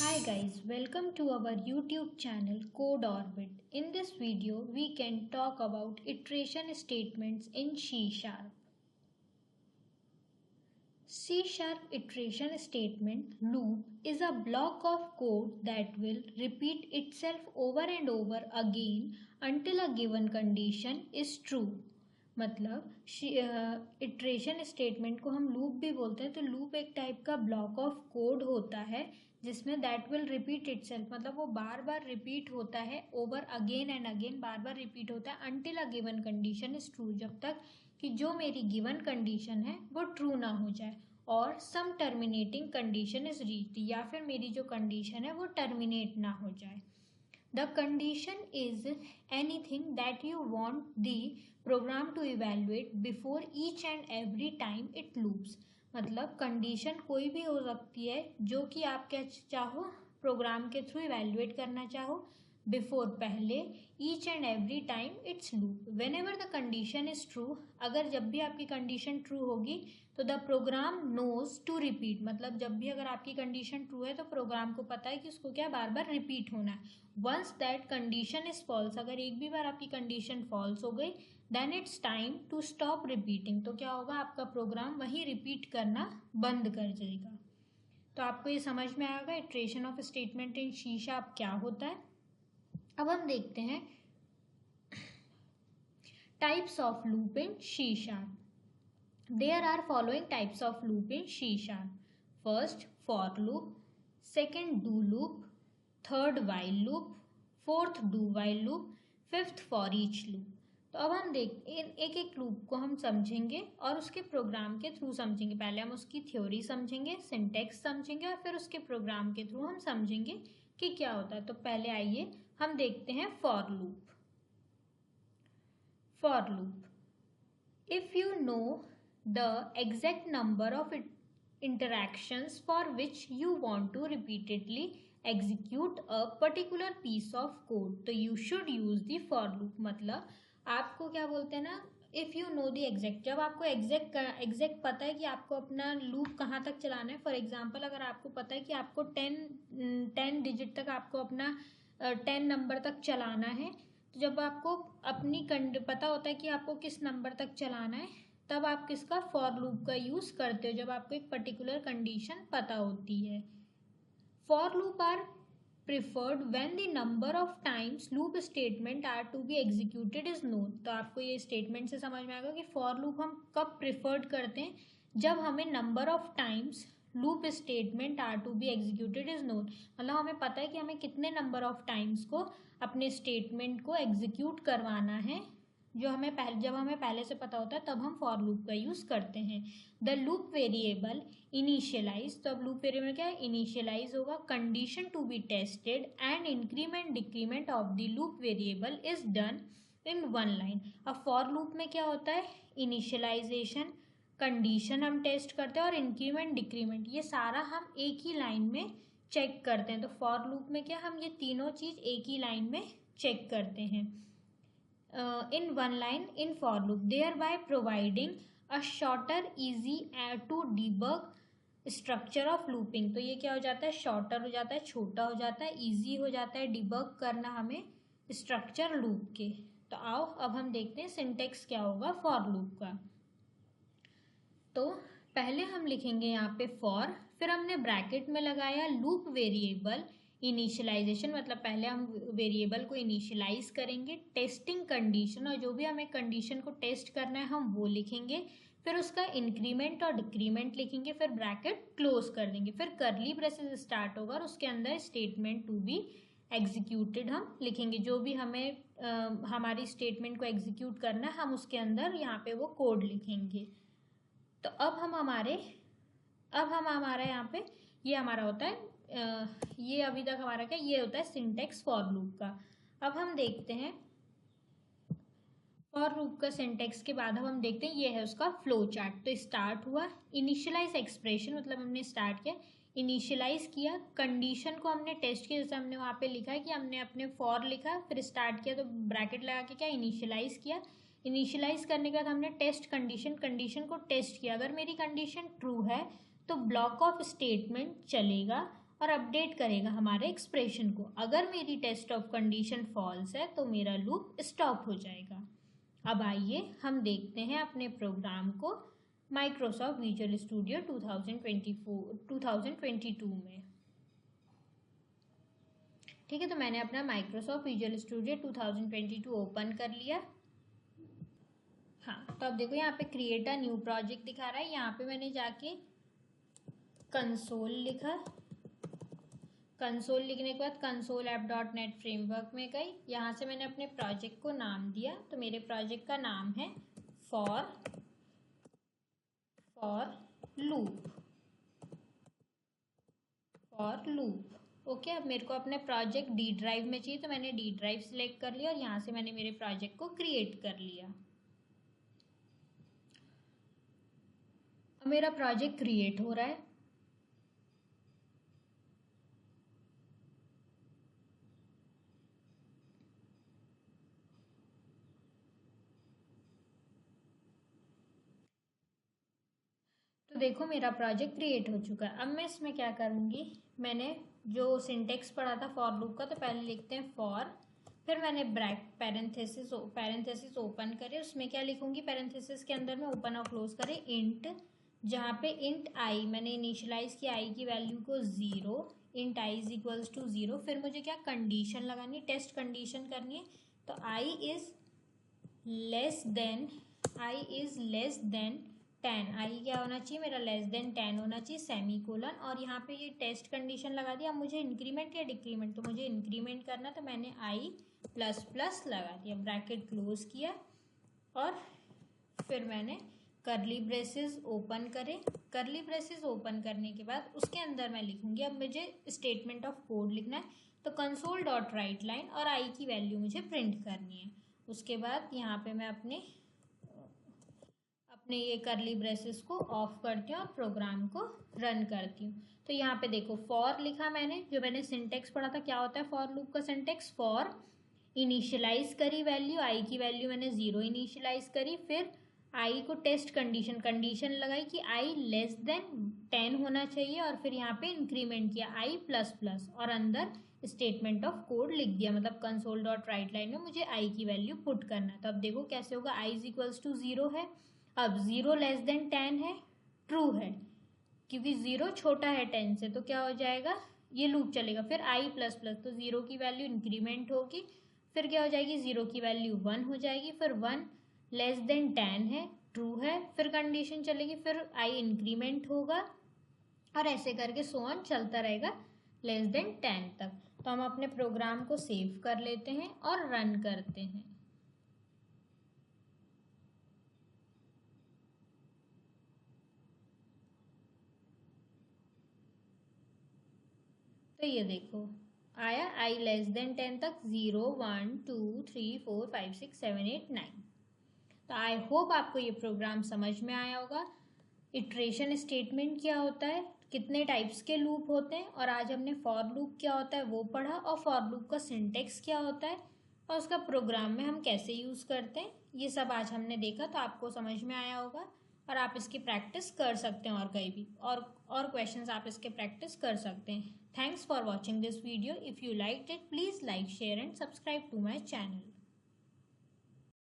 Hi guys, welcome to our YouTube channel Code Orbit. In this video, we can talk about iteration statements in C#. C# iteration statement loop is a block of code that will repeat itself over and over again until a given condition is true. मतलब iteration statement को हम loop भी बोलते हैं। तो loop एक type का block of code होता है जिसमें दैट विल रिपीट इटसेल्फ, मतलब वो बार बार रिपीट होता है over again and again, bar bar repeat होता है until a given condition is true, जब तक कि जो मेरी गिवन कंडीशन है वो ट्रू ना हो जाए और सम टर्मिनेटिंग कंडीशन इज रीच्ड, या फिर मेरी जो कंडीशन है वो टर्मिनेट ना हो जाए। The condition is anything that you want the program to evaluate before each and every time it loops। मतलब कंडीशन कोई भी हो सकती है जो कि आप क्या चाहो प्रोग्राम के थ्रू इवेल्युएट करना चाहो बिफोर, पहले, each and every time it's loop. Whenever the condition is true, अगर जब भी आपकी कंडीशन ट्रू होगी तो the program knows to repeat, मतलब जब भी अगर आपकी कंडीशन ट्रू है तो प्रोग्राम को पता है कि उसको क्या बार बार रिपीट होना है। Once that condition is false, अगर एक भी बार आपकी कंडीशन फॉल्स हो गई then it's time to stop repeating, तो क्या होगा, आपका प्रोग्राम वही रिपीट करना बंद कर जाएगा। तो आपको ये समझ में आएगा iteration of statement in C# क्या होता है। अब हम देखते हैं types of loop in C#। There are following types of loop in C#। First for loop, second do loop, third while loop, fourth do while loop, fifth for each loop. तो अब हम एक एक लूप को हम समझेंगे और उसके प्रोग्राम के थ्रू समझेंगे। पहले हम उसकी थ्योरी समझेंगे, सिंटैक्स समझेंगे और फिर उसके प्रोग्राम के थ्रू हम समझेंगे कि क्या होता है। तो पहले आइए हम देखते हैं for loop. For loop, if you know the exact number of interactions for which you want to repeatedly execute a particular piece of code, तो you should use the for loop। मतलब आपको क्या बोलते हैं ना, if you know the exact, जब आपको exact पता है कि आपको अपना लूप कहाँ तक चलाना है। फॉर एग्जांपल, अगर आपको पता है कि आपको 10 डिजिट तक आपको अपना 10 नंबर तक चलाना है, तो जब आपको अपनी पता होता है कि आपको किस नंबर तक चलाना है, तब आप किसका फॉर लूप का यूज करते हो, जब आपको एक पर्टिकुलर कंडीशन पता होती है। For loop are preferred when the number of times loop statement are to be executed is known. तो आपको ये स्टेटमेंट से समझ में आएगा कि फॉर लूप हम कब प्रिफर्ड करते हैं, जब हमें number of times loop statement are to be executed is known, मतलब हमें पता है कि हमें कितने नंबर ऑफ टाइम्स को अपने स्टेटमेंट को एग्जीक्यूट करवाना है। जो हमें जब हमें पहले से पता होता है तब हम फॉर लूप का यूज करते हैं। द लूप वेरिएबल इनिशियलाइज, तो अब लूप वेरिएबल क्या है, इनिशियलाइज होगा। Condition to be tested and increment decrement of the loop variable is done in one line. अब फॉर लूप में क्या होता है, इनिशियलाइजेशन, कंडीशन हम टेस्ट करते हैं और इंक्रीमेंट डिक्रीमेंट, ये सारा हम एक ही लाइन में चेक करते हैं। तो फॉर लूप में क्या, हम ये तीनों चीज एक ही लाइन में चेक करते हैं। In one line in for loop, thereby providing a shorter, easy to debug structure of looping। तो ये क्या हो जाता है, शॉर्टर हो जाता है, छोटा हो जाता है, इजी हो जाता है डिबग करना हमें स्ट्रक्चर लूप के। तो आओ अब हम देखते हैं सिंटेक्स क्या होगा फॉर लूप का। तो पहले हम लिखेंगे यहाँ पे फॉर, फिर हमने ब्रैकेट में लगाया लूप वेरिएबल इनिशियलाइजेशन, मतलब पहले हम वेरिएबल को इनिशियलाइज करेंगे, टेस्टिंग कंडीशन, और जो भी हमें कंडीशन को टेस्ट करना है हम वो लिखेंगे, फिर उसका इंक्रीमेंट और डिक्रीमेंट लिखेंगे, फिर ब्रैकेट क्लोज कर देंगे, फिर करली ब्रेसेस स्टार्ट होगा और उसके अंदर स्टेटमेंट टू बी एग्जीक्यूटेड हम लिखेंगे। जो भी हमें हमारी स्टेटमेंट को एग्जीक्यूट करना है हम उसके अंदर यहाँ पे वो कोड लिखेंगे। तो अब हमारा यहाँ पे ये हमारा होता है ये अभी तक हमारा क्या, ये होता है सिंटेक्स फॉर लूप का। अब हम देखते हैं फॉर लूप का सिंटेक्स के बाद अब हम देखते हैं ये है उसका फ्लो चार्ट। तो स्टार्ट हुआ इनिशियलाइज एक्सप्रेशन, मतलब हमने स्टार्ट किया, इनिशियलाइज किया, कंडीशन को हमने टेस्ट किया, जैसे हमने वहाँ पे लिखा है कि हमने अपने फॉर लिखा, फिर स्टार्ट किया तो ब्रैकेट लगा के क्या इनिशियलाइज किया। इनिशियलाइज करने के बाद हमने टेस्ट कंडीशन को टेस्ट किया। अगर मेरी कंडीशन ट्रू है तो ब्लॉक ऑफ स्टेटमेंट चलेगा और अपडेट करेगा हमारे एक्सप्रेशन को। अगर मेरी टेस्ट ऑफ कंडीशन फॉल्स है तो मेरा लूप स्टॉप हो जाएगा। अब आइए हम देखते हैं अपने प्रोग्राम को माइक्रोसॉफ्ट विजुअल स्टूडियो 2022 में। ठीक है, तो मैंने अपना माइक्रोसॉफ्ट विजुअल स्टूडियो 2022 ओपन कर लिया। हाँ, तो अब देखो यहाँ पे क्रिएट अ न्यू प्रोजेक्ट दिखा रहा है। यहाँ पे मैंने जाके कंसोल लिखा। कंसोल लिखने के बाद console app dot net framework में गई। यहाँ से मैंने अपने प्रोजेक्ट को नाम दिया, तो मेरे प्रोजेक्ट का नाम है फॉर लूप। ओके, अब मेरे को अपने प्रोजेक्ट डी ड्राइव में चाहिए, तो मैंने डी ड्राइव सिलेक्ट कर लिया और यहाँ से मैंने मेरे प्रोजेक्ट को क्रिएट कर लिया। अब मेरा प्रोजेक्ट क्रिएट हो रहा है। तो देखो मेरा प्रोजेक्ट क्रिएट हो चुका है। अब मैं इसमें क्या करूँगी, मैंने जो सिंटेक्स पढ़ा था फॉर लूप का, तो पहले लिखते हैं फॉर, फिर मैंने पैरेंथेसिस ओपन करे, उसमें क्या लिखूंगी, पैरेंथेसिस के अंदर में ओपन और क्लोज करे इंट, जहाँ पे इंट आई मैंने इनिशियलाइज किया आई की वैल्यू को 0, int I is equals to 0। फिर मुझे क्या कंडीशन लगानी है, टेस्ट कंडीशन करनी है। तो आई इज लेस देन 10, आई क्या होना चाहिए मेरा, लेस देन 10 होना चाहिए, सेमी कोलन। और यहाँ पे ये टेस्ट कंडीशन लगा दिया। अब मुझे इंक्रीमेंट या डिक्रीमेंट, तो मुझे इंक्रीमेंट करना, तो मैंने आई प्लस प्लस लगा दिया, ब्रैकेट क्लोज किया और फिर मैंने करली ब्रेसेस ओपन करे। करली ब्रेसेस ओपन करने के बाद उसके अंदर मैं लिखूंगी, अब मुझे स्टेटमेंट ऑफ कोड लिखना है, तो कंसोल डॉट राइट लाइन और आई की वैल्यू मुझे प्रिंट करनी है। उसके बाद यहाँ पे मैं अपने ये करली ब्रेसेस को ऑफ करती हूँ और प्रोग्राम को रन करती हूँ। तो यहाँ पे देखो फॉर लिखा मैंने, जो मैंने सिंटेक्स पढ़ा था क्या होता है फॉर लूप का सिंटेक्स, फॉर इनिशियलाइज करी वैल्यू, आई की वैल्यू मैंने 0 इनिशियलाइज करी, फिर आई को टेस्ट कंडीशन लगाई कि आई लेस देन 10 होना चाहिए, और फिर यहाँ पे इंक्रीमेंट किया आई प्लस प्लस और अंदर स्टेटमेंट ऑफ कोड लिख दिया, मतलब कंसोल डॉट राइट लाइन में मुझे आई की वैल्यू पुट करना। तो अब देखो कैसे होगा, आई इज इक्वल्स टू 0 है, अब 0 लेस देन 10 है, ट्रू है, क्योंकि 0 छोटा है 10 से, तो क्या हो जाएगा, ये लूप चलेगा। फिर आई प्लस प्लस, तो 0 की वैल्यू इंक्रीमेंट होगी, फिर क्या हो जाएगी, 0 की वैल्यू 1 हो जाएगी, फिर 1 लेस देन 10 है, ट्रू है, फिर कंडीशन चलेगी, फिर आई इंक्रीमेंट होगा और ऐसे करके सो ऑन चलता रहेगा लेस देन 10 तक। तो हम अपने प्रोग्राम को सेव कर लेते हैं और रन करते हैं। तो ये देखो आया आई लेस देन 10 तक, 0 1 2 3 4 5 6 7 8 9। तो आई होप आपको ये प्रोग्राम समझ में आया होगा। इटरेशन स्टेटमेंट क्या होता है, कितने टाइप्स के लूप होते हैं, और आज हमने फॉर लूप क्या होता है वो पढ़ा, और फॉर लूप का सिंटेक्स क्या होता है और उसका प्रोग्राम में हम कैसे यूज़ करते हैं, ये सब आज हमने देखा। तो आपको समझ में आया होगा और आप इसकी प्रैक्टिस कर सकते हैं, और कहीं भी और क्वेश्चंस आप इसके प्रैक्टिस कर सकते हैं। Thanks for watching this video. If you liked it, please like, share and subscribe to my channel.